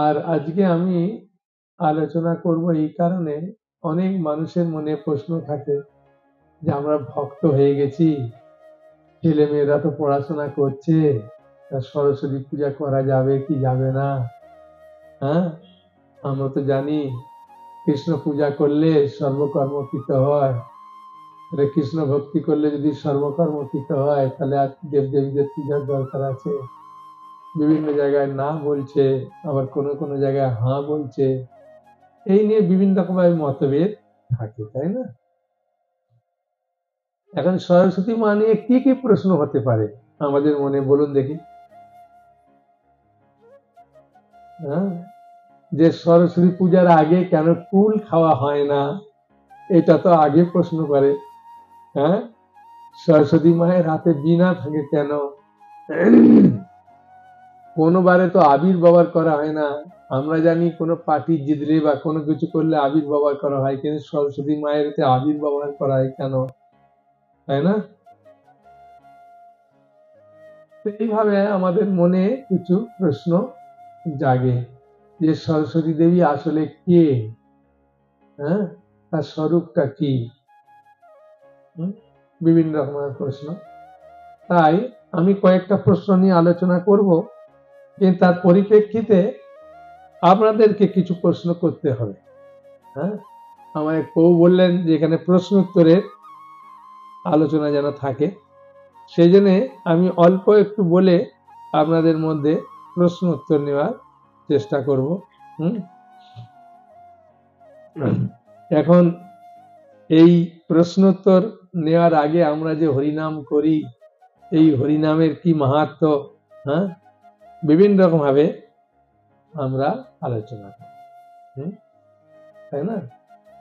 আর আজকে আমি আলোচনা করব এই কারণে, অনেক মানুষের মনে প্রশ্ন থাকে যে আমরা ভক্ত হয়ে গেছি, ছেলে মেয়েরা তো পড়াশোনা করছে, তা সরস্বতী পূজা করা যাবে কি যাবে না। হ্যাঁ, আমরা তো জানি কৃষ্ণ পূজা করলে সর্বকর্মকৃত হয়, তাহলে কৃষ্ণ ভক্তি করলে যদি সর্বকর্মকৃত হয় তাহলে আর দেব দেবীদের পূজার দরকার আছে। বিভিন্ন জায়গায় না বলছে, আবার কোনো কোনো জায়গায় হ্যাঁ বলছে। এই নিয়ে বিভিন্ন রকমের মতভেদ থাকে, তাই না? এখন সরস্বতী মা নিয়ে কি কি প্রশ্ন হতে পারে আমাদের মনে, বলুন দেখি। হ্যাঁ, যে সরস্বতী পূজার আগে কেন কুল খাওয়া হয় না, এটা তো আগে প্রশ্ন করে। হ্যাঁ, সরস্বতী মায়ের হাতে বীণা থাকে কেন, কোনো বারে তো আবির্ভাব করা হয় না। আমরা জানি কোনো পার্টি জিতলে বা কোনো কিছু করলে আবির্ভাব করা হয়, কিন্তু সরস্বতী মায়ের হাতে আবির্ভাব করা হয় কেন, তাই না? এইভাবে আমাদের মনে কিছু প্রশ্ন জাগে যে সরস্বতী দেবী আসলে কে, হ্যাঁ, তার স্বরূপটা কি, বিভিন্ন রকমের প্রশ্ন। তাই আমি কয়েকটা প্রশ্ন নিয়ে আলোচনা করব, কিন্তু তার পরিপ্রেক্ষিতে আপনাদেরকে কিছু প্রশ্ন করতে হবে। হ্যাঁ, আমার এক বউ বললেন যে এখানে প্রশ্ন উত্তরের আলোচনা যেন থাকে, সেই জন্য আমি অল্প একটু বলে আপনাদের মধ্যে প্রশ্ন উত্তর নেওয়ার চেষ্টা করব। এখন এই প্রশ্নোত্তর নেওয়ার আগে আমরা যে হরিনাম করি, এই হরিনামের কি মাহাত্ম্য, হ্যাঁ, বিভিন্ন রকম ভাবে আমরা আলোচনা করি, তাই না?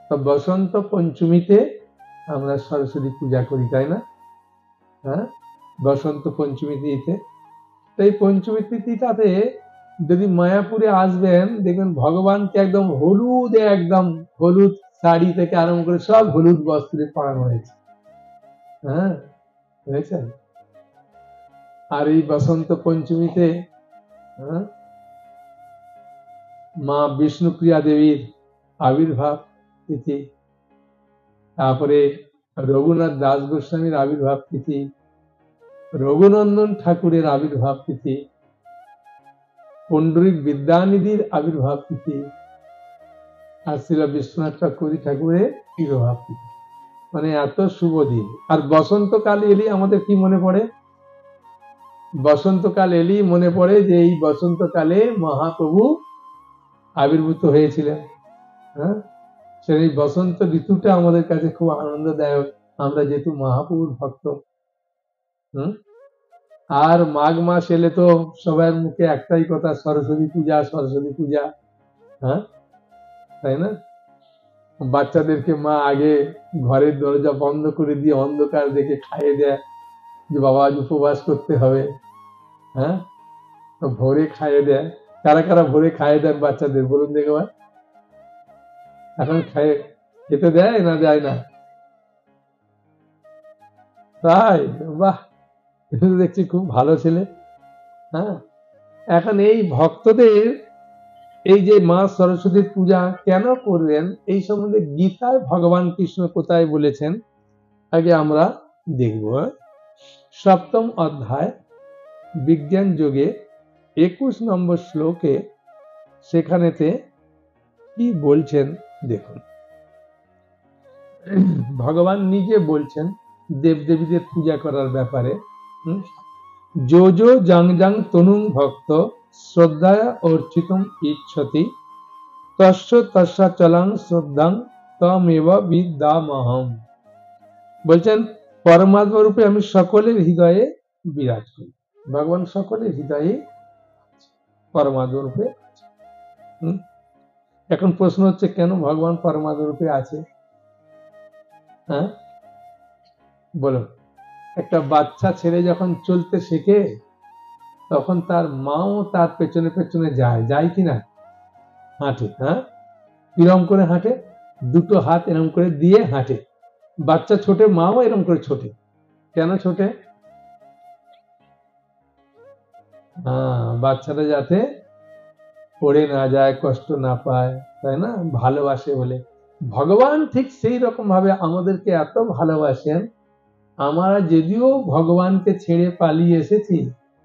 তো বসন্ত পঞ্চমীতে আমরা সরস্বতী পূজা করি, তাই না? হ্যাঁ, বসন্ত পঞ্চমী তিথিতে। এই পঞ্চমী তিথিটাতে যদি মায়াপুরে আসবেন, দেখবেন ভগবানকে একদম হলুদে, একদম হলুদ শাড়ি থেকে আরম্ভ করে সব হলুদ বস্ত্রে পরানো হয়েছে। হ্যাঁ, বুঝেছেন? আর এই বসন্ত পঞ্চমীতে মা বিষ্ণুপ্রিয়া দেবীর আবির্ভাব তিথি, তারপরে রঘুনাথ দাস গোস্বামীর আবির্ভাব তিথি, রঘুনন্দন ঠাকুরের আবির্ভাব তিথি, পণ্ডিত বিদ্যানিধির আবির্ভাব তিথি, আর শ্রী বিশ্বনাথ ঠাকুরের তিরোভাব তিথি। মানে এত শুভ দিন। আর বসন্তকাল এলেই আমাদের কি মনে পড়ে? বসন্তকাল এলেই মনে পড়ে যে এই বসন্তকালে মহাপ্রভু আবির্ভূত হয়েছিলেন। হ্যাঁ, সেই বসন্ত ঋতুটা আমাদের কাছে খুব আনন্দদায়ক, আমরা যেহেতু মহাপ্রভুর ভক্ত। আর মাঘ মাস এলে তো সবার মুখে একটাই কথা, সরস্বতী পূজা, সরস্বতী পূজা। হ্যাঁ, তাই না? বাচ্চাদেরকে মা আগে ঘরের দরজা বন্ধ করে দিয়ে অন্ধকার দেখে খাইয়ে দেয় যে বাবা আজ উপবাস করতে হবে। হ্যাঁ, তো ভোরে খাইয়ে দেয়। কারা কারা ভোরে খাইয়ে দেন বাচ্চাদের, বলুন দেখবার। এখন খেতে দেয় না, দেয় না? তাই? বাহ, দেখছি খুব ভালো ছেলে। হ্যাঁ, এখন এই ভক্তদের এই যে মা সরস্বতীর পূজা কেন করবেন, এই সম্বন্ধে গীতায় ভগবান কৃষ্ণ কোথায় বলেছেন আগে আমরা দেখব। সপ্তম অধ্যায় বিজ্ঞান যোগে 21 নম্বর শ্লোকে সেখানেতে কি বলছেন দেখুন। ভগবান নিজে বলছেন দেবদেবীদের পূজা করার ব্যাপারে। যো যো জাং জাং তনুং ভক্ত শ্রদ্ধায়া অর্চিতুম ইচ্ছতি তস্য তস্যা চলাং শ্রদ্ধাং তমেব বিদ্যামহম। বলছেন পরমাত্মা রূপে আমি সকলের হৃদয়ে বিরাজ করি। ভগবান সকলের হৃদয়ে পরমাত্মা রূপে। এখন প্রশ্ন হচ্ছে কেন ভগবান পরমাত্মা রূপে আছে? হ্যাঁ, বলুন। একটা বাচ্চা ছেলে যখন চলতে শেখে তখন তার মাও তার পেছনে পেছনে যায় কিনা? হাঁটে। হ্যাঁ, কিরম করে হাঁটে? দুটো হাত এরম করে দিয়ে হাঁটে। বাচ্চা ছোটে, মাও এরম করে ছোটে। কেন ছোটে? বাচ্চাটা যাতে পড়ে না যায়, কষ্ট না পায়, তাই না, ভালোবাসে বলে। ভগবান ঠিক সেই রকম ভাবে আমাদেরকে এত ভালোবাসেন, আমরা যদিও ভগবানকে ছেড়ে পালিয়ে এসেছি,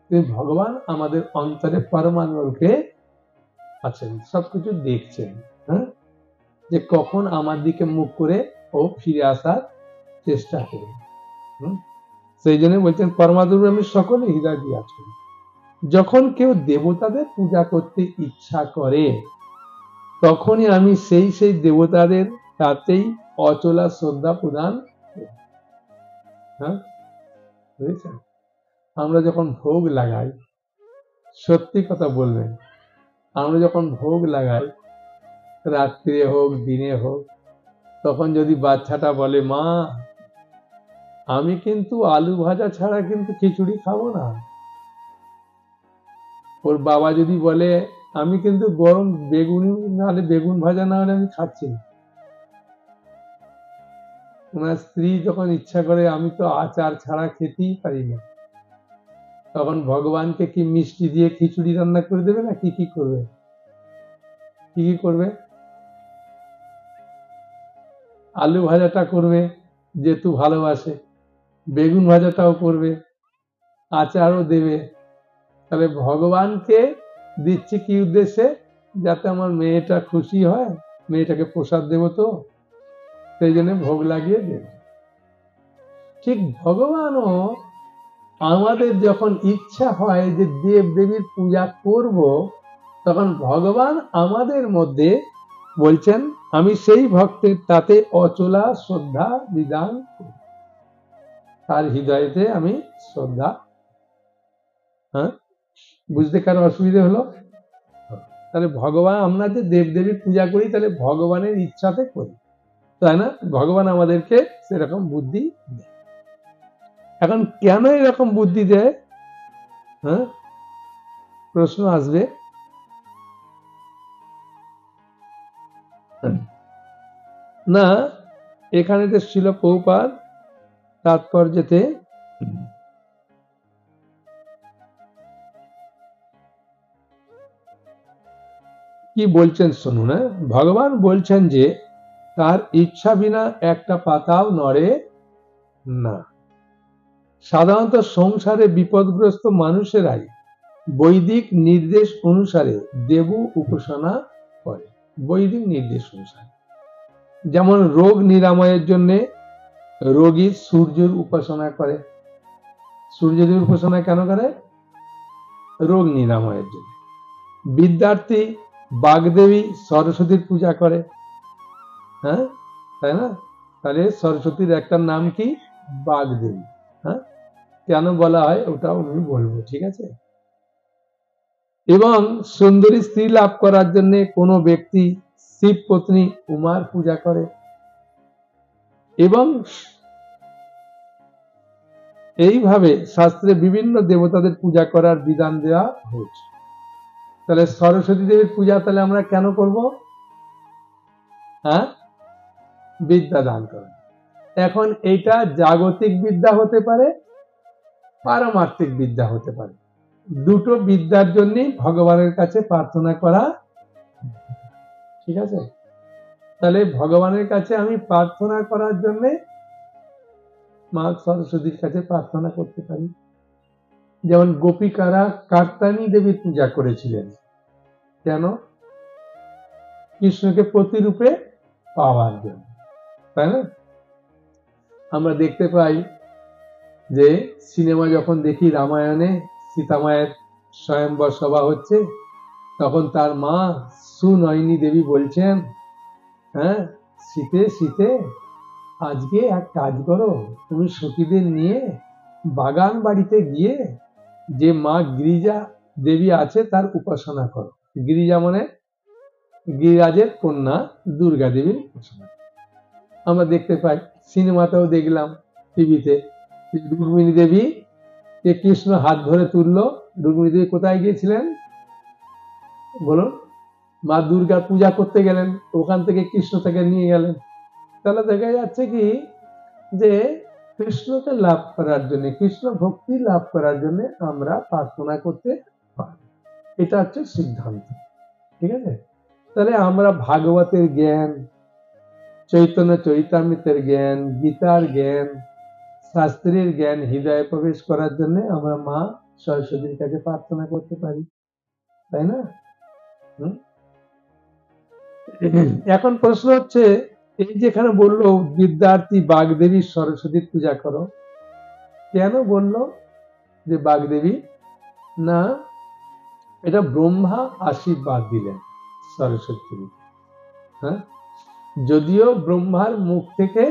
কিন্তু ভগবান আমাদের অন্তরে পরমাণু রূপে আছেন, সবকিছু দেখছেন। হ্যাঁ, যে কখন আমার দিকে মুখ করে ও ফিরে আসার চেষ্টা করবে। সেই জন্য বলছেন পরমাদুর আমি সকলে হৃদয় দিয়ে আছেন। যখন কেউ দেবতাদের পূজা করতে ইচ্ছা করে, তখনই আমি সেই দেবতাদের তাতেই অচলা শ্রদ্ধা প্রদান করি। হ্যাঁ, বুঝেছেন? আমরা যখন ভোগ লাগাই, সত্যি কথা বলবেন, আমরা যখন ভোগ লাগাই, রাত্রে হোক দিনে হোক, তখন যদি বাচ্চাটা বলে মা আমি কিন্তু আলু ভাজা ছাড়া কিন্তু খিচুড়ি খাবো না, ওর বাবা যদি বলে আমি কিন্তু গরম বেগুন নাহলে বেগুন ভাজা না হলে আমি খাচ্ছি না, ওনার স্ত্রী যখন ইচ্ছা করে আমি তো আচার ছাড়া খেতেই পারি না, তখন ভগবানকে কি মিষ্টি দিয়ে খিচুড়ি রান্না করে দেবে না কি করবে? কি করবে? আলু ভাজাটা করবে যেহেতু ভালোবাসে, বেগুন ভাজাটাও করবে, আচারও দেবে। তাহলে ভগবানকে দিচ্ছি কি উদ্দেশ্যে? যাতে আমার মেয়েটা খুশি হয়, মেয়েটাকে প্রসাদ দেব, তো সেই জন্য ভোগ লাগিয়ে দেবে। ঠিক ভগবানও আমাদের যখন ইচ্ছা হয় যে দেব দেবীর পূজা করব, তখন ভগবান আমাদের মধ্যে বলছেন আমি সেই ভক্তের তাতে অচলা শ্রদ্ধা বিধান করি, তার হৃদয়েতে আমি শ্রদ্ধা। হ্যাঁ, বুঝতে কারো অসুবিধা হলো? তাহলে ভগবান, আমরা যে দেবদেবীর পূজা করি তাহলে ভগবানের ইচ্ছাতে করি, তাই না? ভগবান আমাদেরকে সেরকম বুদ্ধি দেয়। এখন কেন এরকম বুদ্ধি দেয়? হ্যাঁ, প্রশ্ন আসবে। না, এখানে তো ছিল প্রভুপাদ তাৎপর্যতে কি বলছেন শুনুন। ভগবান বলছেন যে তার ইচ্ছা বিনা একটা পাতাও নড়ে না। সাধারণত সংসারে বিপদগ্রস্ত মানুষেরাই বৈদিক নির্দেশ অনুসারে দেব উপাসনা করে। বৈদিক নির্দেশ অনুসারে, যেমন রোগ নিরাময়ের জন্য রোগী সূর্যের উপাসনা করে। সূর্যদেবের উপাসনা কেন করে? রোগ নিরাময়ের জন্য। বিদ্যার্থী বাগদেবী সরস্বতীর পূজা করে। হ্যাঁ, তাই না? তাহলে সরস্বতীর একটা নাম কি? বাগদেবী। হ্যাঁ, কেন বলা হয় ওটাও আমি বলবো, ঠিক আছে? এবং সুন্দরী স্ত্রী লাভ করার জন্য কোনো ব্যক্তি শিব পত্নী উমার পূজা করে, এবং এইভাবে শাস্ত্রে বিভিন্ন দেবতাদের পূজা করার বিধান দেওয়া হয়েছে। তাহলে সরস্বতী দেবীর পূজা তাহলে আমরা কেন করব? হ্যাঁ, বিদ্যা দান করেন। এখন এটা জাগতিক বিদ্যা হতে পারে, পারমার্থিক বিদ্যা হতে পারে। দুটো বিদ্যার জন্যই ভগবানের কাছে প্রার্থনা করা, ঠিক আছে? তাহলে ভগবানের কাছে আমি প্রার্থনা করার জন্য মা সরস্বতীর কাছে প্রার্থনা করতে পারি। যেমন গোপিকারা কাত্যায়নী দেবীর পূজা করেছিলেন, কেন? কৃষ্ণকে প্রতিরূপে পাওয়ার জন্য, তাই না? আমরা দেখতে পাই যে সিনেমা যখন দেখি রামায়ণে সীতামায়ের স্বয়ংবর সভা হচ্ছে, তখন তার মা সুনয়নী দেবী বলছেন, হ্যাঁ, শীতে শীতে আজকে এক কাজ করো, তুমি সখীদের নিয়ে বাগান বাড়িতে গিয়ে যে মা গিরিজা দেবী আছে তার উপাসনা করো। গিরিজা মানে গিরিরাজের কন্যা দুর্গা দেবীর উপাসনা। আমরা দেখতে পাই, সিনেমাতেও দেখলাম, টিভিতে, রুক্মিণী দেবী কে কৃষ্ণ হাত ধরে তুললো। রুক্মিণী দেবী কোথায় গিয়েছিলেন বলুন? মা দুর্গার পূজা করতে গেলেন, ওখান থেকে কৃষ্ণ থেকে নিয়ে গেলেন। তাহলে দেখা যাচ্ছে কি যে কৃষ্ণকে লাভ করার জন্য, কৃষ্ণ ভক্তি লাভ করার জন্য আমরা প্রার্থনা করতে পারি। এটা হচ্ছে সিদ্ধান্ত। ঠিক আছে? তাহলে আমরা ভাগবতের জ্ঞান, চৈতন্য চরিতামৃতের জ্ঞান, গীতার জ্ঞান, শাস্ত্রের জ্ঞান হৃদয়ে প্রবেশ করার জন্য আমরা মা সরস্বতীর কাছে প্রার্থনা করতে পারি, তাই না? হুম? এখন প্রশ্ন হচ্ছে, এই যেখানে বললো বিদ্যার্থী বাগদেবী সরস্বতীর পূজা করো, কেন বললো যে বাগদেবী? না, এটা ব্রহ্মা আশীর্বাদ দিলেন সরস্বতী। হ্যাঁ, যদিও ব্রহ্মার মুখ থেকে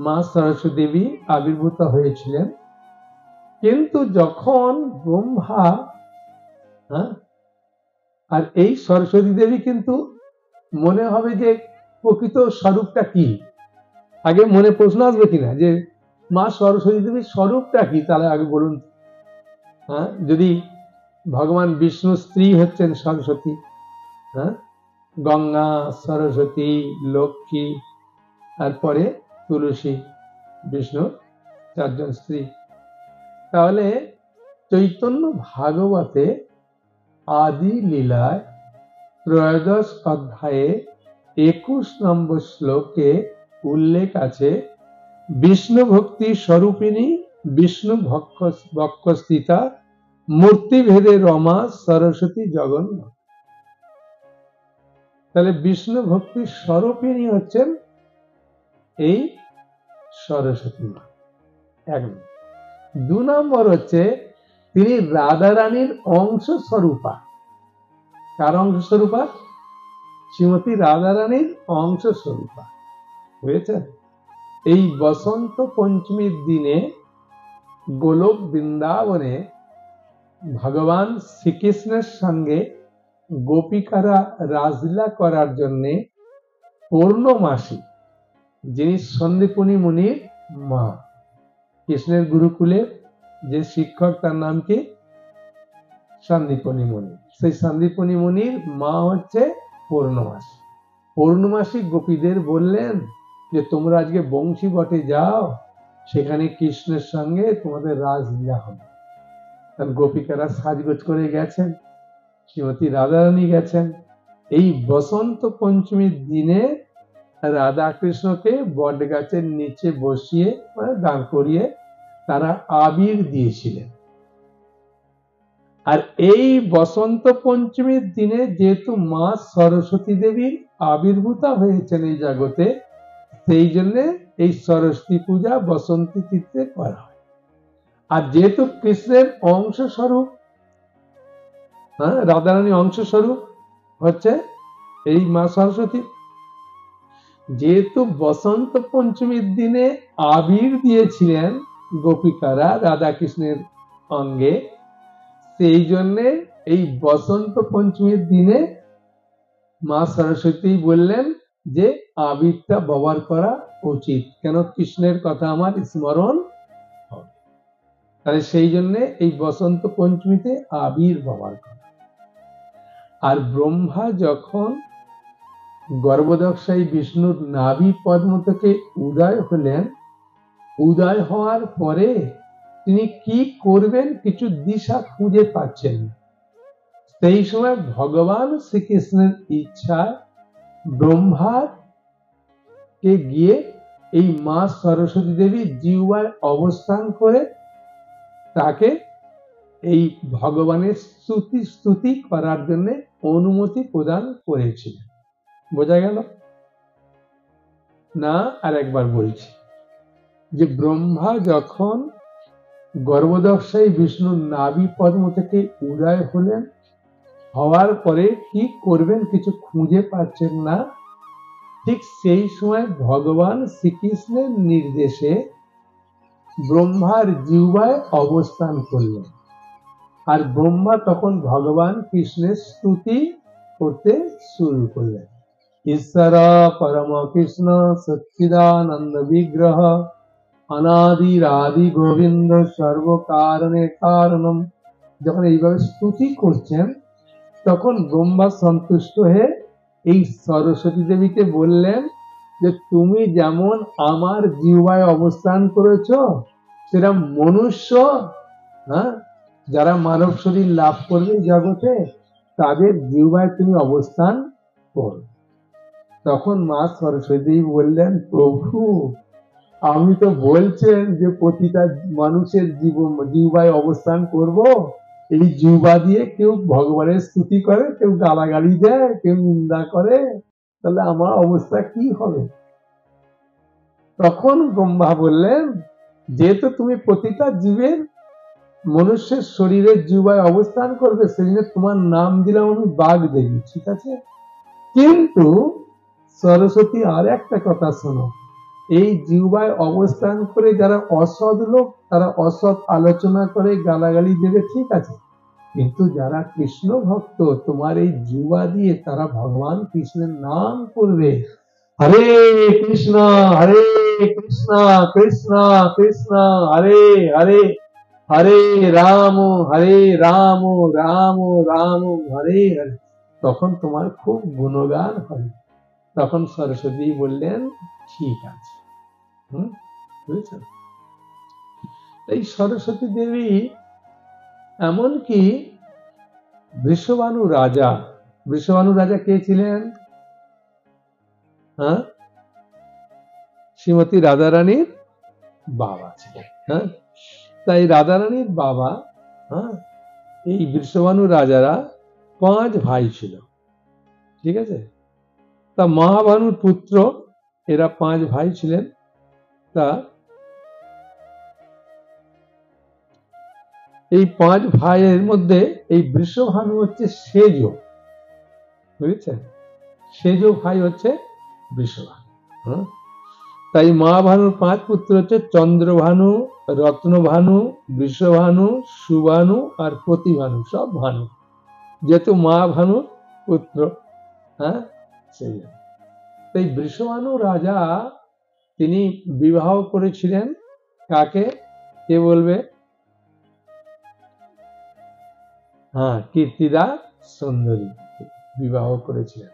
মা সরস্বতী দেবী আবির্ভূত হয়েছিলেন, কিন্তু যখন ব্রহ্মা, হ্যাঁ, আর এই সরস্বতী দেবী কিন্তু মনে হবে যে প্রকৃত স্বরূপটা কি, আগে মনে প্রশ্ন আসবে কিনা যে মা সরস্বতী দেবীর স্বরূপটা কি, তাহলে আগে বলুন। হ্যাঁ, যদি ভগবান বিষ্ণু স্ত্রী হচ্ছেন সরস্বতী, হ্যাঁ, গঙ্গা, সরস্বতী, লক্ষ্মী, তারপরে তুলসী, বিষ্ণু চারজন স্ত্রী, তাহলে চৈতন্য ভাগবতে আদি লীলায় 13 অধ্যায়ে 21 নম্বর শ্লোকে উল্লেখ আছে, বিষ্ণু ভক্তি স্বরূপিণী বিষ্ণু বক্ষস্থিতা মূর্তিভেদে রমা সরস্বতী জগন্নাথ। তাহলে বিষ্ণু ভক্তি স্বরূপিণী হচ্ছেন এই সরস্বতী মা, এক। 2 নম্বর হচ্ছে তিনি রাধারানীর অংশ স্বরূপা। কার অংশ স্বরূপা? শ্রীমতী রাধারানীর অংশ স্বরূপা, বুঝেছে? এই বসন্ত পঞ্চমীর দিনে গোলক বৃন্দাবনে ভগবান শ্রীকৃষ্ণের সঙ্গে গোপিকারা রাসলীলা করার জন্য পূর্ণমাসী, যিনি সন্দীপনী মুনির মা, কৃষ্ণের গুরুকুলে যে শিক্ষক তার নাম কি? সন্দীপনী মুনি। সেই সন্দীপনী মুনির মা হচ্ছে পূর্ণমাসী। পূর্ণমাসী গোপীদের বললেন যে তোমরা আজকে বংশী বটে যাও, সেখানে কৃষ্ণের সঙ্গে তোমাদের রাসলীলা হবে। তার গোপিকারা সাজগোজ করে গেছেন, শ্রীমতী রাধারানী গেছেন। এই বসন্ত পঞ্চমীর দিনে রাধা কৃষ্ণকে বট গাছের নিচে বসিয়ে, মানে দাঁড় করিয়ে তারা আবির দিয়েছিলেন। আর এই বসন্ত পঞ্চমীর দিনে যেহেতু মা সরস্বতী দেবীর আবির্ভূত হয়েছেন এই জগতে, সেই জন্য এই সরস্বতী পূজা বসন্তী তিথিতে করা হয়। আর যেহেতু কৃষ্ণের অংশ স্বরূপ, হ্যাঁ, রাধারানী অংশ স্বরূপ হচ্ছে এই মা সরস্বতী, যেহেতু বসন্ত পঞ্চমীর দিনে আবির দিয়েছিলেন গোপিকারা রাধা কৃষ্ণের অঙ্গে, সেই জন্যে এই বসন্ত পঞ্চমীর দিনে মা সরস্বতী বললেন যে আবিরটা ব্যবহার করা উচিত, কেন? কৃষ্ণের কথা আমার স্মরণ হবে। তাহলে সেই জন্য এই বসন্ত পঞ্চমীতে আবির ব্যবহার করা। আর ব্রহ্মা যখন গর্ভদক্ষায় বিষ্ণুর নাভি পদ্ম থেকে উদয় হলেন, উদয় হওয়ার পরে তিনি কি করবেন কিছু দিশা খুঁজে পাচ্ছেন না। সেই সময় ভগবান শ্রীকৃষ্ণের ইচ্ছায় ব্রহ্মার কে গিয়ে এই মা সরস্বতী দেবী জিহ্বায় অবস্থান করে তাকে এই ভগবানের স্তুতি করার জন্য অনুমতি প্রদান করেছিলেন। বোঝা গেল না? আর একবার বলছি যে ব্রহ্মা যখন গর্ভদক্ষায় বিষ্ণুর নাভি পদ্ম থেকে উদয় হলেন, হওয়ার পরে কি করবেন কিছু খুঁজে পাচ্ছেন না, ঠিক সেই সময় ভগবান শ্রীকৃষ্ণের নির্দেশে ব্রহ্মার জিহ্বায় অবস্থান করলেন। আর ব্রহ্মা তখন ভগবান কৃষ্ণের স্তুতি করতে শুরু করলেন। ঈশ্বর পরম কৃষ্ণ সচ্চিদানন্দ বিগ্রহ অনাদির আদি গোবিন্দ সর্বকারণে কারণম, যখন এইভাবে স্তুতি করছেন, তখন ব্রহ্মা সন্তুষ্ট হয়ে এই সরস্বতী দেবীকে বললেন যে তুমি যেমন আমার জিহ্বায় অবস্থান করেছো, সেটা মনুষ্য, হ্যাঁ, যারা মানব শরীর লাভ করবে জগতে, তাদের জিহ্বায় তুমি অবস্থান করো। তখন মা সরস্বতী বললেন, প্রভু আমি তো বলছেন যে প্রতিটা মানুষের জিহ্বায় অবস্থান করব, এই জিহ্বা দিয়ে কেউ ভগবানের স্তুতি করে, কেউ গালাগালি দেয়, কেউ নিন্দা করে, তাহলে আমার অবস্থা কি হবে? তখন ব্রহ্মা বললেন, যেহেতু তুমি প্রতিটা জীবের মনুষ্যের শরীরের জিহ্বায় অবস্থান করবে, সেজন্য তোমার নাম দিলাম আমি বাগদেবী, ঠিক আছে? কিন্তু সরস্বতী আর একটা কথা শোনো, এই জিহ্বায় অবস্থান করে যারা অসৎ লোক, তারা অসৎ আলোচনা করে, গালাগালি দেবে, ঠিক আছে, কিন্তু যারা কৃষ্ণ ভক্ত, তোমার এই জিহ্বা দিয়ে তারা ভগবান কৃষ্ণের নাম করবে, হরে কৃষ্ণ হরে কৃষ্ণ কৃষ্ণ কৃষ্ণ হরে হরে, হরে রাম রাম রাম হরে হরে, তখন তোমার খুব গুণগান হবে। তখন সরস্বতী বললেন, ঠিক আছে। বুঝেছেন? এই সরস্বতী দেবী এমনকি বৃষভানু রাজা কে ছিলেন? হ্যাঁ, শ্রীমতী রাধারানীর বাবা ছিলেন। হ্যাঁ, তাই রাধারানীর বাবা, হ্যাঁ, এই বৃষভানু রাজারা 5 ভাই ছিল, ঠিক আছে? তা মহাভানুর পুত্র, এরা 5 ভাই ছিলেন। তা এই 5 ভাইয়ের মধ্যে এই বৃষভানু হচ্ছে সেজ, বুঝেছেন? সেজ ভাই হচ্ছে বৃষভানু। তাই মহাভানুর 5 পুত্র হচ্ছে চন্দ্রভানু, রত্নভানু, বৃষভানু, সুভানু আর প্রতিভানু, সব ভানু, যেহেতু মহাভানু পুত্র। হ্যাঁ, সেই তাই বৃষভানু রাজা তিনি বিবাহ করেছিলেন কাকে? কে বলবে? হ্যাঁ, কীর্তিদা সুন্দরী বিবাহ করেছিলেন।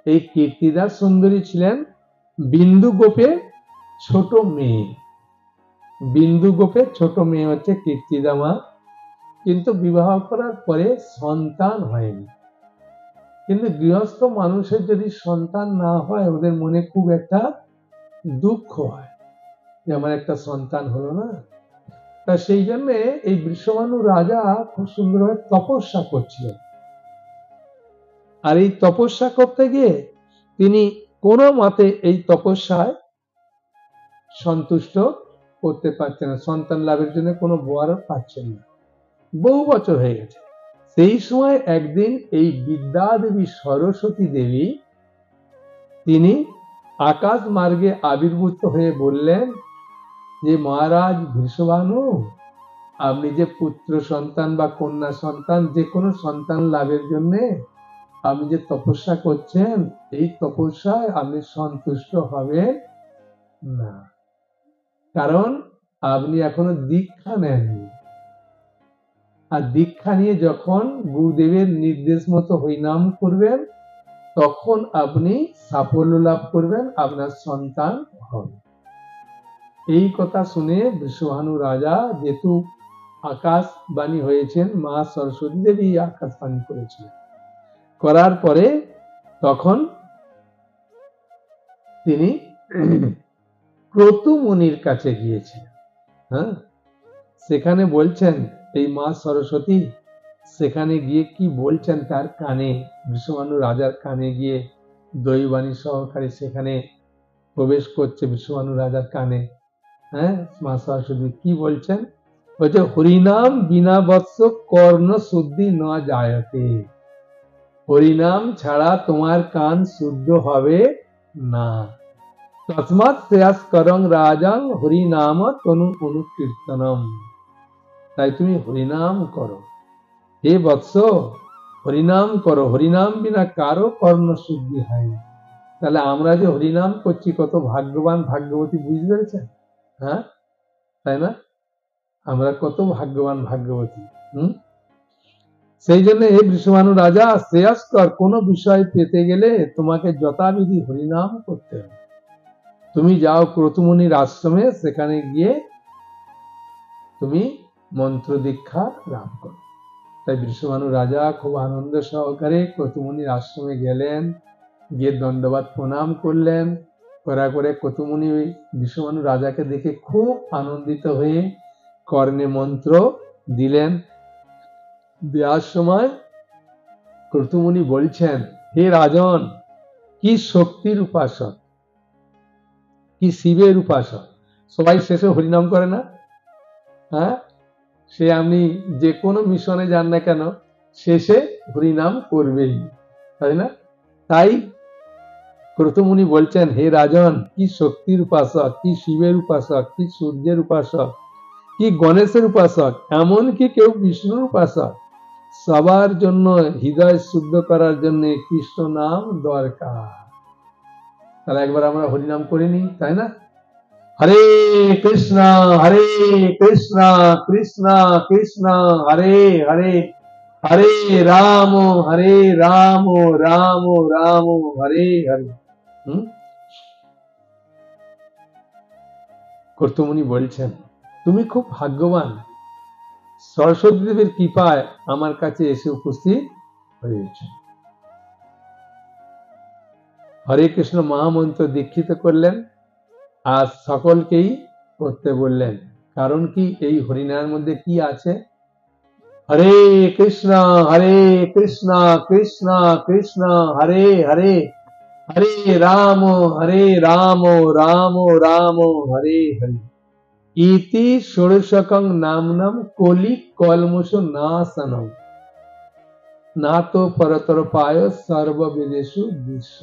এই কীর্তিদা সুন্দরী ছিলেন বিন্দু গোপের ছোট মেয়ে। বিন্দু গোপের ছোট মেয়ে হচ্ছে কীর্তিদা মা, কিন্তু বিবাহ করার পরে সন্তান হয়নি। কিন্তু গৃহস্থ মানুষের যদি সন্তান না হয়, ওদের মনে খুব একটা দুঃখ হয় যে আমার একটা সন্তান হলো না। তা সেই জন্য এই বৃষভানু রাজা খুব সুন্দরভাবে তপস্যা করছিলেন। আর এই তপস্যা করতে গিয়ে তিনি কোনো মতে এই তপস্যায় সন্তুষ্ট করতে পারছেন না, সন্তান লাভের জন্য কোনো বর পাচ্ছেন না, বহু বছর হয়ে গেছে। সেই সময় একদিন এই বিদ্যা দেবী সরস্বতী দেবী তিনি আকাশ মার্গে আবির্ভূত হয়ে বললেন যে, মহারাজ বৃষভানু, আপনি যে পুত্র সন্তান বা কন্যা সন্তান, যে কোনো সন্তান লাভের জন্য আপনি যে তপস্যা করছেন, এই তপস্যায় আপনি সন্তুষ্ট হবেন না, কারণ আপনি এখনো দীক্ষা নেননি। আর দীক্ষা নিয়ে যখন গুরুদেবের নির্দেশ মতো হরিনাম করবেন, তখন আপনি সাফল্য লাভ করবেন, আপনার সন্তান হবে। এই কথা শুনে বৃষভানু রাজা, যেহেতু আকাশবাণী হয়েছেন, মা সরস্বতী দেবী আকাশবাণী করেছিলেন, করার পরে তখন তিনি ক্রতু মুনির কাছে গিয়েছিলেন। হ্যাঁ, সেখানে বলছেন এই মা সরস্বতী, সেখানে গিয়ে কি বলছেন তার কানে, বৃষভানু রাজার কানে গিয়ে দৈবাণী সহকারে সেখানে প্রবেশ করছে বৃষভানু রাজার কানে। হ্যাঁ, মা সরস্বতী কি বলছেন? বলছে, হরিনাম বিনা বৎস কর্ণ শুদ্ধি ন জায়তে। হরিনাম ছাড়া তোমার কান শুদ্ধ হবে না। তসমাৎ শ্রেয়াস করং রাজং হরিনাম তনু অনুকীর্তনম। তাই তুমি হরিনাম করো হে বৎস, হরিনাম করো, হরিনাম বিনা কারো কর্ণ শুদ্ধি হয় না। তাহলে আমরা যে হরিনাম করছি, কত ভাগ্যবান ভাগ্যবতী, বুঝতে পেরেছেন? হ্যাঁ, তাই না? আমরা কত ভাগ্যবান ভাগ্যবতী। সেই জন্য এই বৃষভানু রাজা, শ্রেয়স্কর কোন বিষয় পেতে গেলে তোমাকে যথাবিধি হরিনাম করতে হবে। তুমি যাও ক্রতুমুনির আশ্রমে, সেখানে গিয়ে তুমি মন্ত্র দীক্ষা লাভ করো। তাই বৃষভানু রাজা খুব আনন্দ সহকারে ক্রতুমুনির আশ্রমে গেলেন, গিয়ে দণ্ডবাদ প্রণাম করলেন। করার পরে ক্রতুমুনি বৃষভানু রাজাকে দেখে খুব আনন্দিত হয়ে কর্ণে মন্ত্র দিলেন। দেওয়ার সময় ক্রতুমুনি বলছেন, হে রাজন, কি শক্তির উপাসক, কি শিবের উপাসক। সবাই শেষে হরিনাম করে না? হ্যাঁ, সে আপনি যে কোনো মিশনে যান না কেন, শেষে হরিনাম করবেই, তাই না? তাই ক্রতুমুনি বলছেন, হে রাজন, কি শক্তির উপাসক, কি শিবের উপাসক, কি সূর্যের উপাসক, কি গণেশের উপাসক, এমনকি কেউ বিষ্ণুর উপাসক। সবার জন্য হৃদয় শুদ্ধ করার জন্য কৃষ্ণ নাম দরকার। তাহলে একবার আমরা হরিনাম করিনি, তাই না? হরে কৃষ্ণ কৃষ্ণ কৃষ্ণ হরে হরে, হরে রাম রাম রাম হরে হরে। কর্তুমুনি বলছেন, তুমি খুব ভাগ্যবান, সরস্বতী দেবীর কৃপায় আমার কাছে এসে উপস্থিত হয়েছে। হরে কৃষ্ণ মহামন্ত্র দীক্ষিত করলেন আর সকলকেই করতে বললেন। কারণ কি, এই হরিনামের মধ্যে কি আছে? হরে কৃষ্ণ কৃষ্ণ কৃষ্ণ হরে হরে, হরে রাম রাম রাম হরে হরে। ইতি ষোড়শকং নামনম কলি কলমুষ নাশনম না তো পরতর পায় সর্ববিদেশু দৃশ্য।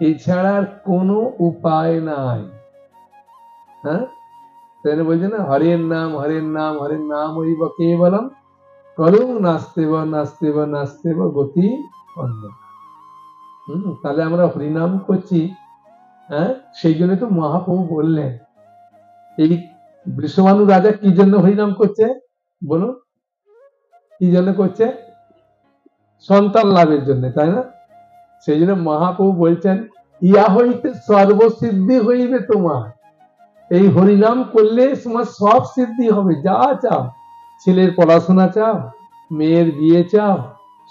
এছাড়া আর কোনো উপায় নাই। হ্যাঁ, তাই বলছে না, হরের নাম হরের নাম হইব কেবলম কলং নাস্তেব নাস্তেব নাস্তেব গতি অন্য। তাহলে আমরা হরিনাম করছি, হ্যাঁ, সেই জন্য তো মহাপ্রভু বললেন। এই বৃষভানু রাজা কি জন্য হরিনাম করছে বলুন? কি জন্য করছে? সন্তান লাভের জন্য, তাই না? সেই জন্য মহাপ্রভু বলছেন, ইয়া হইতে সর্বসিদ্ধি হইবে তোমার। এই হরিনাম করলে তোমার সব সিদ্ধি হবে। যা চাও, ছেলের পড়াশোনা চাও, মেয়ের বিয়ে চাও,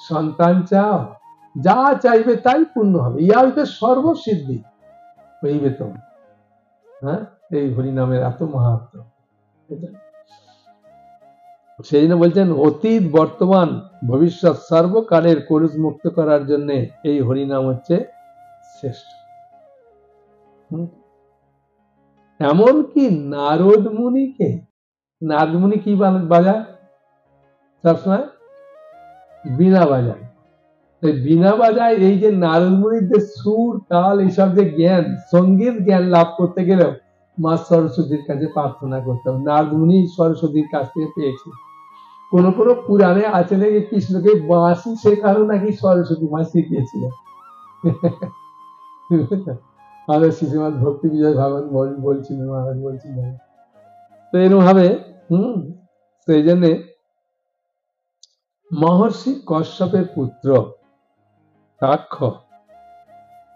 সন্তান চাও, যা চাইবে তাই পূর্ণ হবে। ইয়া হইতে সর্বসিদ্ধি হইবে তোমার। হ্যাঁ, এই হরিনামের এত মাহাত্ম্য। সেই জন্য বলছেন, অতীত বর্তমান ভবিষ্যৎ সর্বকালের কলুষ মুক্ত করার জন্য এই হরিনাম হচ্ছে শ্রেষ্ঠ। এমনকি নারদ মুনিকে, নারদ মুনি কি বাজায়? সবসময় বীণা বাজায়। বীণা বাজায়। এই যে নারদ মুনির যে সুর তাল এইসব যে জ্ঞান, সঙ্গীত জ্ঞান লাভ করতে গেলেও মা সরস্বতীর কাছে প্রার্থনা করতে হবে। নারদ মুনি সরস্বতীর কাছ থেকে পেয়েছে। কোন কোন পুরাণে আছে নাকি কৃষ্ণকে বাঁশি শেখানো নাকি সরস্বতী মা শিখিয়েছিল। আমাদের শ্রীশ্রীমদ ভক্তি বিজয় ভাগবত বলছিলেন, মহারাজ বলছিলেন। তো এরকম ভাবে সেই জন্যে মহর্ষি কশ্যপের পুত্র তাক্ষ,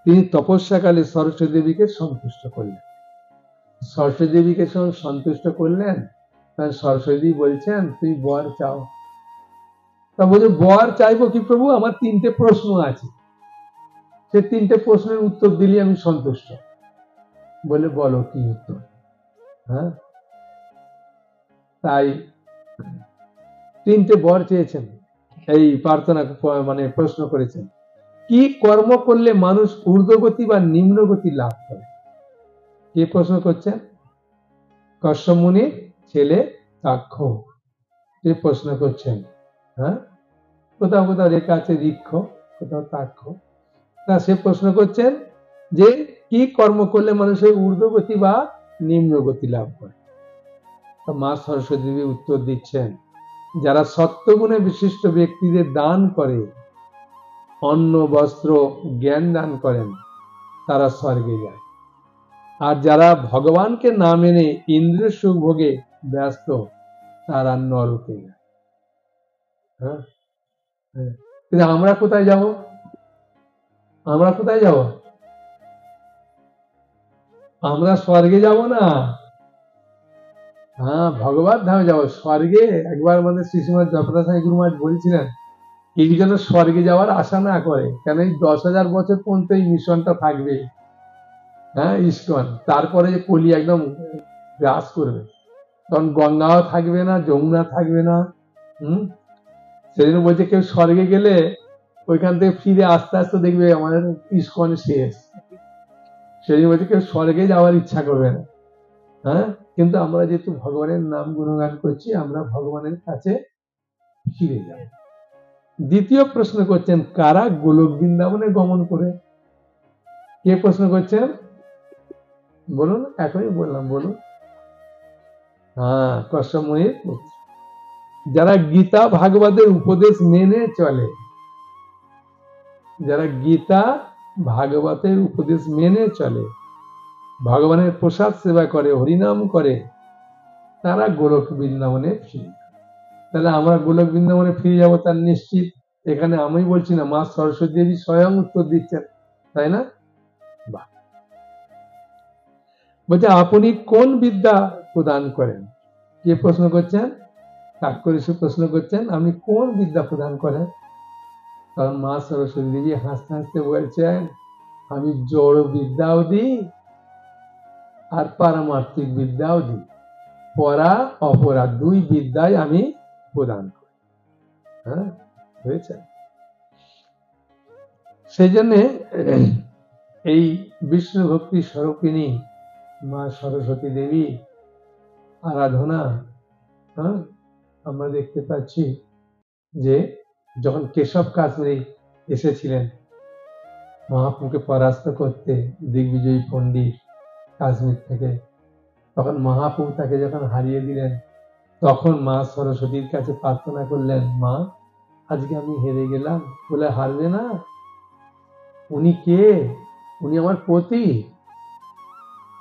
তিনি তপস্যাকালে সরস্বতী দেবীকে সন্তুষ্ট করলেন। সরস্বতী দেবীকে সন্তুষ্ট করলেন, তাই সরস্বতী বলছেন, তুই বর চাও। তা বলছে, বর চাইবো কি প্রভু, আমার 3টে প্রশ্ন আছে, সে 3টে প্রশ্নের উত্তর দিলে আমি সন্তুষ্ট। বলে, বলো কি উত্তর? হ্যাঁ, তাই 3টে বর চেয়েছেন, এই প্রার্থনা মানে প্রশ্ন করেছেন। কি কর্ম করলে মানুষ ঊর্ধ্বগতি বা নিম্নগতি লাভ করে? কে প্রশ্ন করছেন? কশ্যপ মুনির ছেলে তাক্ষ কে প্রশ্ন করছেন। হ্যাঁ, কোথাও কোথাও রেখা আছে ঋক্ষ, কোথাও তাক্ষ। তা সে প্রশ্ন করছেন যে কি কর্ম করলে মানুষের ঊর্ধ্বগতি বা নিম্নগতি লাভ করে? মা সরস্বতী দেবী উত্তর দিচ্ছেন, যারা সত্যগুণে বিশিষ্ট ব্যক্তিদের দান করে, অন্ন বস্ত্র জ্ঞান দান করেন, তারা স্বর্গে যায়। আর যারা ভগবানকে না মেনে ইন্দ্রিয় সুখ ভোগে ব্যস্ত, তারা নরকে যায়। হ্যাঁ, কিন্তু আমরা কোথায় যাব? আমরা কোথায় যাব? আমরা স্বর্গে যাব না, হ্যাঁ, ভগবত ধামে যাবো, স্বর্গে। একবার আমাদের শ্রীশ্রীমৎ জগন্নাথ সাই গুরু মহারাজ বলেছিলেন, কেউ যেন স্বর্গে যাওয়ার আশা না করে, কেন এই 10,000 বছর পর্যন্ত এই মিশনটা থাকবে, হ্যাঁ, ইস্কন। তারপরে যে কলি একদম গ্রাস করবে, তখন গঙ্গাও থাকবে না, যমুনা থাকবে না। হম সেই জন্য বলছে, কেউ স্বর্গে গেলে ওইখান থেকে ফিরে আস্তে আস্তে দেখবে আমাদের ইস্কন শেষ। সেই জন্য বলছে কেউ স্বর্গে যাওয়ার ইচ্ছা করবে না। হ্যাঁ, কিন্তু আমরা যেহেতু ভগবানের নাম গুণগান করছি, আমরা ভগবানের কাছে ফিরে যাব। দ্বিতীয় প্রশ্ন করছেন, কারা গোলক বৃন্দাবনে গমন করে? কে প্রশ্ন করছেন বলুন, এখনই বললাম, বলুন। হ্যাঁ, কশ্যপ মুনির পুত্র। যারা গীতা ভাগবতের উপদেশ মেনে চলে, যারা গীতা ভাগবতের উপদেশ মেনে চলে, ভগবানের প্রসাদ সেবা করে, হরিনাম করে, তারা গোলক বৃন্দাবনে ফিরে। তাহলে আমরা গোলক বৃন্দাবনে ফিরে যাবো তার নিশ্চিত। এখানে আমি বলছি না, মা সরস্বতী দেবী স্বয়ং উত্তর দিচ্ছেন, তাই না? বাহ। বলছে, আপনি কোন বিদ্যা প্রদান করেন? কে প্রশ্ন করছেন? কাকরিষি প্রশ্ন করছেন, আপনি কোন বিদ্যা প্রদান করেন? তখন মা সরস্বতী দেবী হাসতে হাসতে বলছেন, আমি জড় বিদ্যাও দিই আর পারমার্থিক বিদ্যাও দিই, পরা অপরা দুই বিদ্যাই আমি প্রদান করি। হ্যাঁ, হয়েছে। সেই জন্য এই বিষ্ণু ভক্তি স্বরূপিণী মা সরস্বতী দেবী আরাধনা, হ্যাঁ, আমরা দেখতে পাচ্ছি যে যখন কেশব কাশ্মীরি এসেছিলেন মহাপ্রভুকে পরাস্ত করতে, দিগ্বিজয়ী পণ্ডিত কাশ্মীর থেকে, তখন মহাপ্রভু তাকে যখন হারিয়ে দিলেন, তখন মা সরস্বতীর কাছে প্রার্থনা করলেন, মা আজকে আমি হেরে গেলাম। বলে, হারবে না, উনি কে? উনি আমার পতি।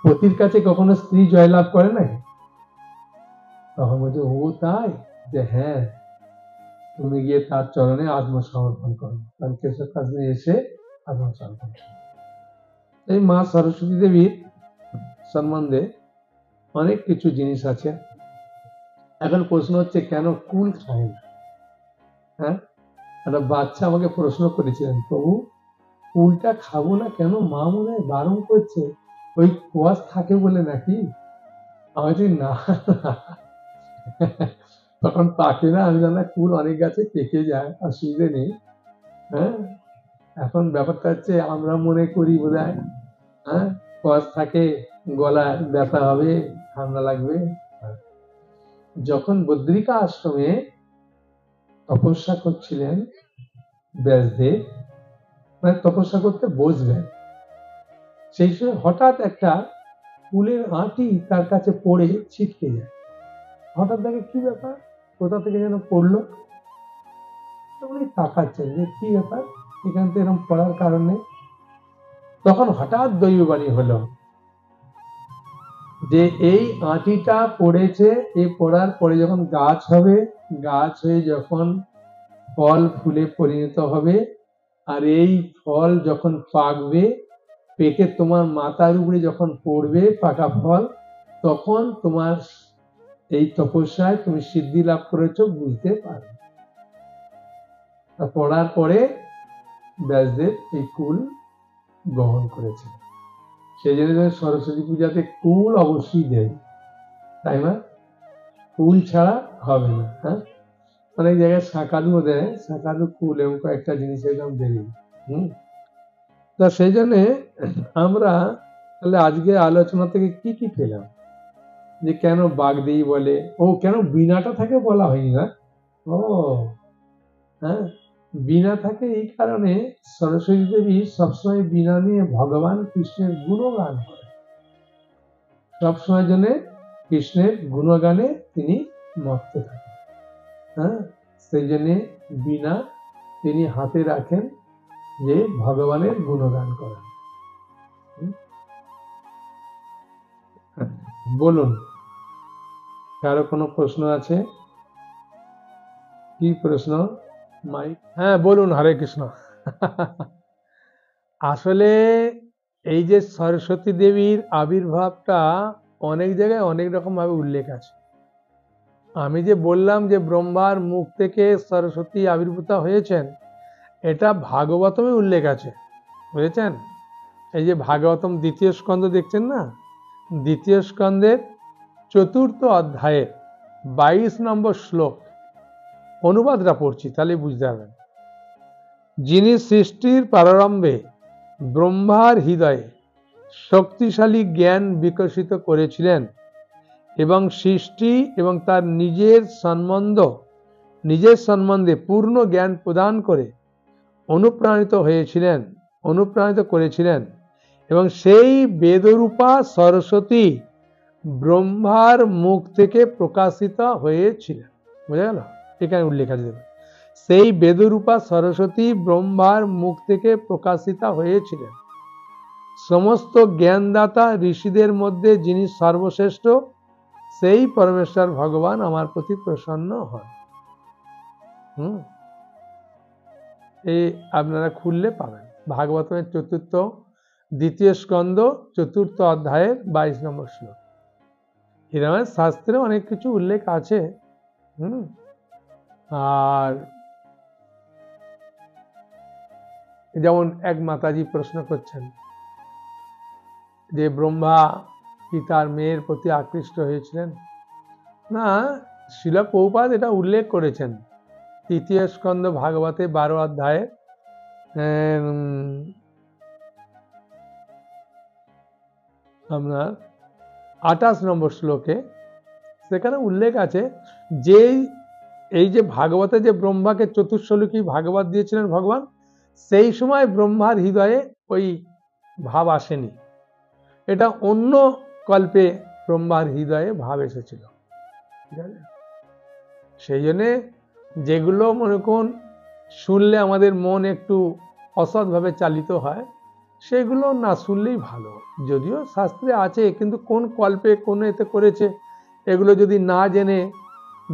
পতির কাছে কখনো স্ত্রী জয়লাভ করে নাই? তখন বলছে, ও তাই? যে হ্যাঁ, তুমি গিয়ে তার চরণে আত্মসমর্পণ করো। কারণ কেশব কাশ্মীর এসে আত্মসমর্পণ। এই মা সরস্বতী দেবীর সম্বন্ধে অনেক কিছু জিনিস আছে। এখন প্রশ্ন হচ্ছে, কেন কুল খায় না? হ্যাঁ, একটা বাচ্চা আমাকে প্রশ্ন করেছিলেন, প্রভু কুলটা খাবো না কেন? মা মনে হয় বারণ করছে, ওই কোয়াশ থাকে বলে নাকি? আমি বলছি, না, তখন পাকে না। আমি জানি কুল অনেক গাছে পেকে যায়, অসুবিধে নেই। হ্যাঁ, এখন ব্যাপারটা হচ্ছে আমরা মনে করি বোধহয়, হ্যাঁ, কোয়াশ থাকে, গলায় ব্যথা হবে, ঠান্ডা লাগবে। যখন বদ্রিকা আশ্রমে তপস্যা করছিলেন ব্যাসদেব, মানে তপস্যা করতে বসবেন, সেই সময় হঠাৎ একটা ফুলের আঁটি তার কাছে পড়ে ছিটকে যায়। হঠাৎ দেখে, কি ব্যাপার, কোথা থেকে যেন পড়লো। উনি তাকাচ্ছেন যে কি ব্যাপার, এখান থেকে এরকম পড়ার কারণে। তখন হঠাৎ দৈববাণী হলো যে এই আঁটিটা পড়েছে, এই পড়ার পরে যখন গাছ হবে, গাছ হয়ে যখন ফল ফুলে পরিণত হবে, আর এই ফল যখন পাকবে, পেকে তোমার মাথার উপরে যখন পড়বে পাকা ফল, তখন তোমার এই তপস্যায় তুমি সিদ্ধি লাভ করেছো বুঝতে পারবে। পড়ার পরে ব্যাসদেব এই কুল গ্রহণ করেছেন। সেই জন্য সরস্বতী পূজাতে কুল অবশ্যই দেয়, তাই না? কুল ছাড়া হবে না। হ্যাঁ, অনেক জায়গায় শাঁকালুও দেয়, শাঁকালু কুল এবং কয়েকটা জিনিসের দাম দেবে। তা সেই জন্যে আমরা তাহলে আজকে আলোচনা থেকে কি কি পেলাম? যে কেন বাগদেয়ী বলে, ও কেন বীণাটা থাকে বলা হয়নি না? ও হ্যাঁ, বীণা থাকে এই কারণে, সরস্বতী দেবী সবসময় বীণা নিয়ে ভগবান কৃষ্ণের গুণগান করে, সবসময় জন্য কৃষ্ণের গুণগানে তিনি মত্ত থাকেন। হ্যাঁ, সেই জন্যে বীণা তিনি হাতে রাখেন, যে ভগবানের গুণগান করেন। বলুন, কারো কোনো প্রশ্ন আছে? কি প্রশ্ন? মাইক, হ্যাঁ বলুন। হরে কৃষ্ণ। আসলে এই যে সরস্বতী দেবীর আবির্ভাবটা অনেক জায়গায় অনেক রকম ভাবে উল্লেখ আছে। আমি যে বললাম যে ব্রহ্মার মুখ থেকে সরস্বতী আবির্ভূতা হয়েছেন, এটা ভাগবতমে উল্লেখ আছে, বুঝেছেন? এই যে ভাগবতম 2য় স্কন্ধ দেখছেন না, 2য় স্কন্ধের 4র্থ অধ্যায়ের 22 নম্বর শ্লোক, অনুবাদটা পড়ছি, তাহলে বুঝতে পারবেন। যিনি সৃষ্টির প্রারম্ভে ব্রহ্মার হৃদয়ে শক্তিশালী জ্ঞান বিকশিত করেছিলেন এবং সৃষ্টি এবং তার নিজের সম্বন্ধে পূর্ণ জ্ঞান প্রদান করে অনুপ্রাণিত করেছিলেন এবং সেই বেদরূপা সরস্বতী ব্রহ্মার মুখ থেকে প্রকাশিত হয়েছিলেন। বোঝা গেল? এখানে উল্লেখ আছে, সেই বেদরূপা সরস্বতী ব্রহ্মার মুখ থেকে প্রকাশিত হয়েছিলেন। সমস্ত জ্ঞানদাতা ঋষিদের মধ্যে যিনি সর্বশ্রেষ্ঠ, সেই পরমেশ্বর ভগবান আমার প্রতি প্রসন্ন হন। এই আপনারা খুললে পাবেন, ভাগবতের 2য় স্কন্ধ 4র্থ অধ্যায়ের 22 নম্বর শ্লোক। এরকম শাস্ত্রে অনেক কিছু উল্লেখ আছে। আর যেমন এক মাতাজি প্রশ্ন করছেন যে ব্রহ্মা কি তার মেয়ের প্রতি আকৃষ্ট হয়েছিলেন? না, শিলা প্রভুপাদ এটা উল্লেখ করেছেন 3য় স্কন্ধ ভাগবতে 12 অধ্যায়ে আপনার 28 নম্বর শ্লোকে, সেখানে উল্লেখ আছে যে এই যে ভাগবতে যে ব্রহ্মাকে 4র্শ্লোকী ভাগবত দিয়েছিলেন ভগবান, সেই সময় ব্রহ্মার হৃদয়ে ওই ভাব আসেনি, এটা অন্য কল্পে ব্রহ্মার হৃদয়ে ভাব এসেছিল। ঠিক আছে? সেই জন্যে যেগুলো মনে করুন শুনলে আমাদের মন একটু অসৎভাবে চালিত হয়, সেগুলো না শুনলেই ভালো। যদিও শাস্ত্রে আছে, কিন্তু কোন কল্পে কোন এতে করেছে এগুলো যদি না জেনে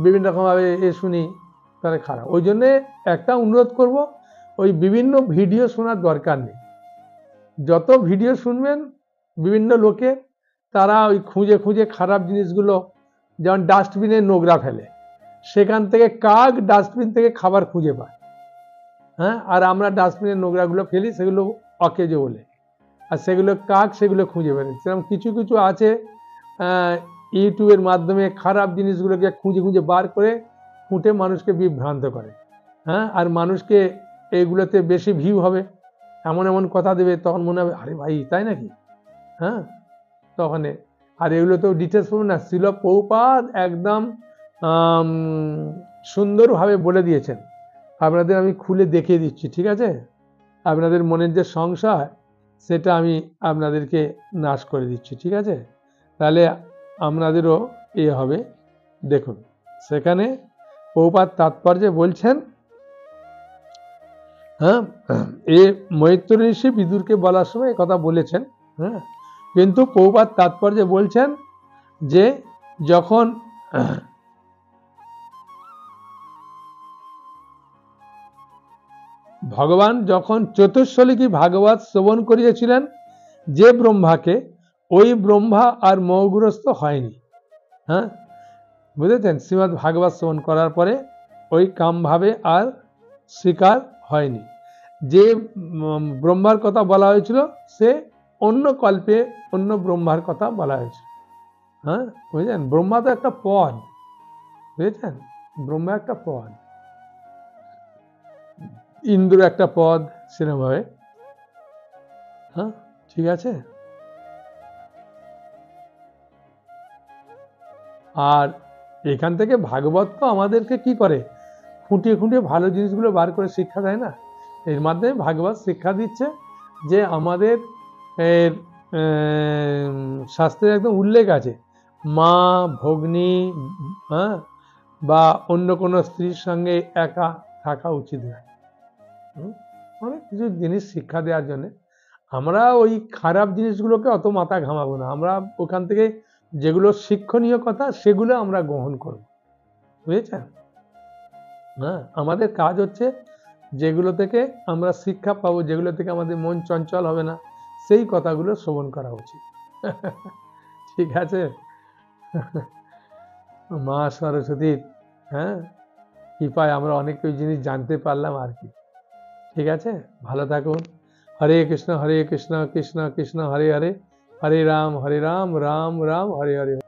বিভিন্ন রকমভাবে শুনি তাহলে খারাপ। ওই জন্যে একটা অনুরোধ করব, ওই বিভিন্ন ভিডিও শোনার দরকার নেই। যত ভিডিও শুনবেন বিভিন্ন লোকে, তারা ওই খুঁজে খুঁজে খারাপ জিনিসগুলো, যেমন ডাস্টবিনে নোংরা ফেলে, সেখান থেকে কাক ডাস্টবিন থেকে খাবার খুঁজে পায়। হ্যাঁ, আর আমরা ডাস্টবিনের নোংরাগুলো ফেলি, সেগুলো অকেজো বলে, আর সেগুলো কাক সেগুলো খুঁজে বেড়ে। সেরকম কিছু কিছু আছে ইউটিউবের মাধ্যমে খারাপ জিনিসগুলোকে খুঁজে খুঁজে বার করে খুঁটে মানুষকে বিভ্রান্ত করে। হ্যাঁ, আর মানুষকে এইগুলোতে বেশি ভিউ হবে, এমন এমন কথা দেবে, তখন মনে হবে আরে ভাই তাই নাকি। হ্যাঁ, তখন আর এগুলো তো ডিটেলস পড়ুন না, শিল প্রভুপাদ একদম সুন্দরভাবে বলে দিয়েছেন। আপনাদের আমি খুলে দেখিয়ে দিচ্ছি, ঠিক আছে? আপনাদের মনের যে সংশয় সেটা আমি আপনাদেরকে নাশ করে দিচ্ছি, ঠিক আছে? তাহলে আপনাদেরও হবে। দেখুন, সেখানে প্রভুপাদ তাৎপর্যে বলছেন, হ্যাঁ, এ মৈত্র ঋষি বিদুরকে বলার সময় এই কথা বলেছেন। হ্যাঁ, কিন্তু প্রভুপাদ তাৎপর্যে বলছেন যে যখন ভগবান যখন 4র্শ্লোকী ভাগবত শ্রবণ করিয়েছিলেন যে ব্রহ্মাকে, ওই ব্রহ্মা আর মোহগ্রস্ত হয়নি। হ্যাঁ, বুঝেছেন? শ্রীমৎ ভাগবত শ্রবণ করার পরে ওই কামভাবে আর শিকার হয়নি। যে ব্রহ্মার কথা বলা হয়েছিল সে অন্য কল্পে অন্য ব্রহ্মার কথা বলা হয়েছিল। হ্যাঁ, বুঝলেন? ব্রহ্মা তো একটা পদ, বুঝেছেন? ব্রহ্মা একটা পদ, ইন্দ্র একটা পদ, সেরকমভাবে। হ্যাঁ, ঠিক আছে? আর এখান থেকে ভাগবত তো আমাদেরকে কি করে, খুঁটিয়ে খুঁটিয়ে ভালো জিনিসগুলো বার করে শিক্ষা দেয় না? এর মাধ্যমে ভাগবত শিক্ষা দিচ্ছে যে আমাদের শাস্ত্রে একদম উল্লেখ আছে, মা ভগ্নী, হ্যাঁ, বা অন্য কোনো স্ত্রীর সঙ্গে একা থাকা উচিত নয়। অনেক কিছু জিনিস শিক্ষা দেওয়ার জন্য আমরা ওই খারাপ জিনিসগুলোকে অত মাথা ঘামাবো না। আমরা ওখান থেকে যেগুলো শিক্ষণীয় কথা সেগুলো আমরা গ্রহণ করব, বুঝেছেন? হ্যাঁ, আমাদের কাজ হচ্ছে যেগুলো থেকে আমরা শিক্ষা পাবো, যেগুলো থেকে আমাদের মন চঞ্চল হবে না, সেই কথাগুলো শ্রবণ করা উচিত। ঠিক আছে? মা সরস্বতীর হ্যাঁ কৃপায় আমরা অনেক কিছু জিনিস জানতে পারলাম আর কি। ঠিক আছে, ভালো থাকুন। হরে কৃষ্ণ কৃষ্ণ কৃষ্ণ হরে হরে, হরে রাম রাম রাম হরে হরে।